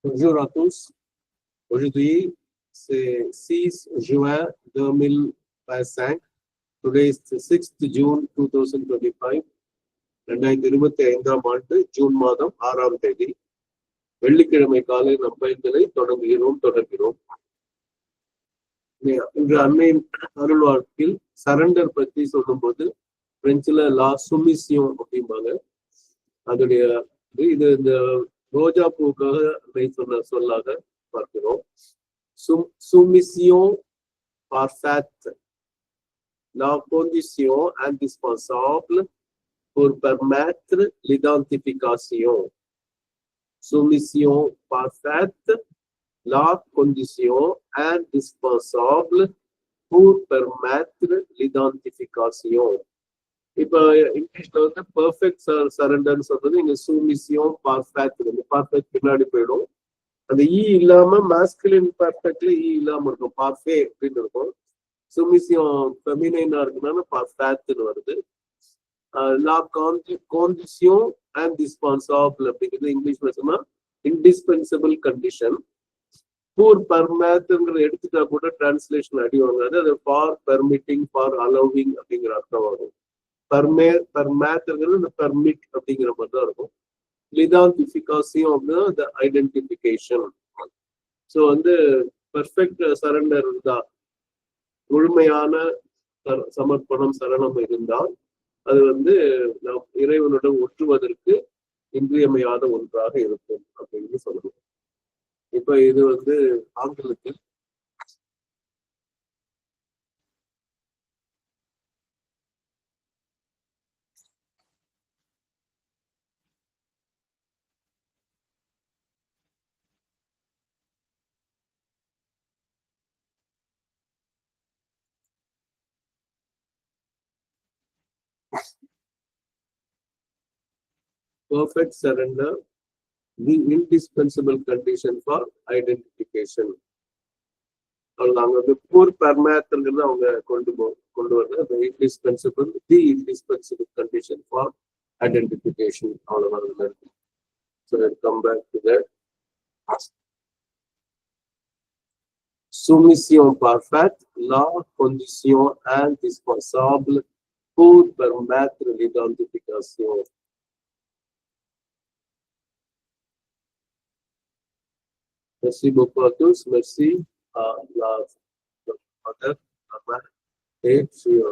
Bonjour à tous. Aujourd'hui, c'est 6 juin 2025. Today is the 6th June 2025. 2025ஆம் ஆண்டு June மாதம் 6ஆம் தேதி வெள்ளிக்கிழமை காலை நம்பைகளை தொடர்கிறோம். இன்று அன்னையின் அருள் வாழ்க்கையில் சரண்டர் பற்றி சொல்லும்போது பிரெஞ்சுல லா சுமிசியம் அப்படிம்பாங்க. அதோடைய இது இந்த ரோஜா பூக்காக அன்னை சொல்லாக பார்க்கிறோம். Soumission parfaite, la condition indispensable pour permettre l'identification. Soumission parfaite, la condition indispensable pour permettre l'identification. இப்ப இங்கிலீஷ்ல வந்து பெர்ஃபெக்ட் சரண்டர்னு சொல்றது இங்க சூமிசியம் பர்ஃபெக்ட் பின்னாடி போயிடும். அந்த இ இல்லாம மாஸ்குலின் பர்ஃபெக்ட்ல இ இல்லாம இருக்கும், பார்ஃபே அப்படின்னு இருக்கும். சுமிசியம் ஃபெமினைனா இருக்குனால பர்ஃபெக்ட்னு வருது. லா காண்டிஷன் இண்டிஸ்பென்சாபிள் அப்படிங்கிறது இங்கிலீஷ்ல சொன்னா இன்டிஸ்பென்சபிள் கண்டிஷன். பூர் பர்மேத்ங்கிற எடுத்துட்டா கூட டிரான்ஸ்லேஷன் அடி வாங்காது. அது ஃபார் பெர்மிட்டிங், ஃபார் அலோவிங் அப்படிங்கிற அர்த்தம் வரும். பர்மேத்ங்கிறது இந்த பெர்மிட் அப்படிங்கிற மாதிரி தான் இருக்கும். லிதான்டிஃபிகாசியம் அப்படின்னா the ஐடென்டிஃபிகேஷன். ஸோ வந்து பெர்ஃபெக்ட் சரண்டர் இருந்தால், முழுமையான சமர்ப்பணம் சரணம் இருந்தால் அது வந்து நாம் இறைவனுடன் ஒற்றுவதற்கு இன்றியமையாத ஒன்றாக இருக்கும் அப்படின்னு சொல்லணும். இப்ப இது வந்து ஆங்கிலத்தில் perfect surrender, the indispensable condition for identification. அவங்க வந்து பூர் பர்மேத்ங்கிறது அவங்க கொண்டு வர்றது இன்டிஸ்பென்சிபிள் கண்டிஷன் ஃபார் ஐடென்டிஃபிகேஷன். அவ்வளவுதான். So I'll come back to that. Soumission parfaite, la condition indispensable pour permettre l'identification. Merci beaucoup à tous. Merci à la mother et sur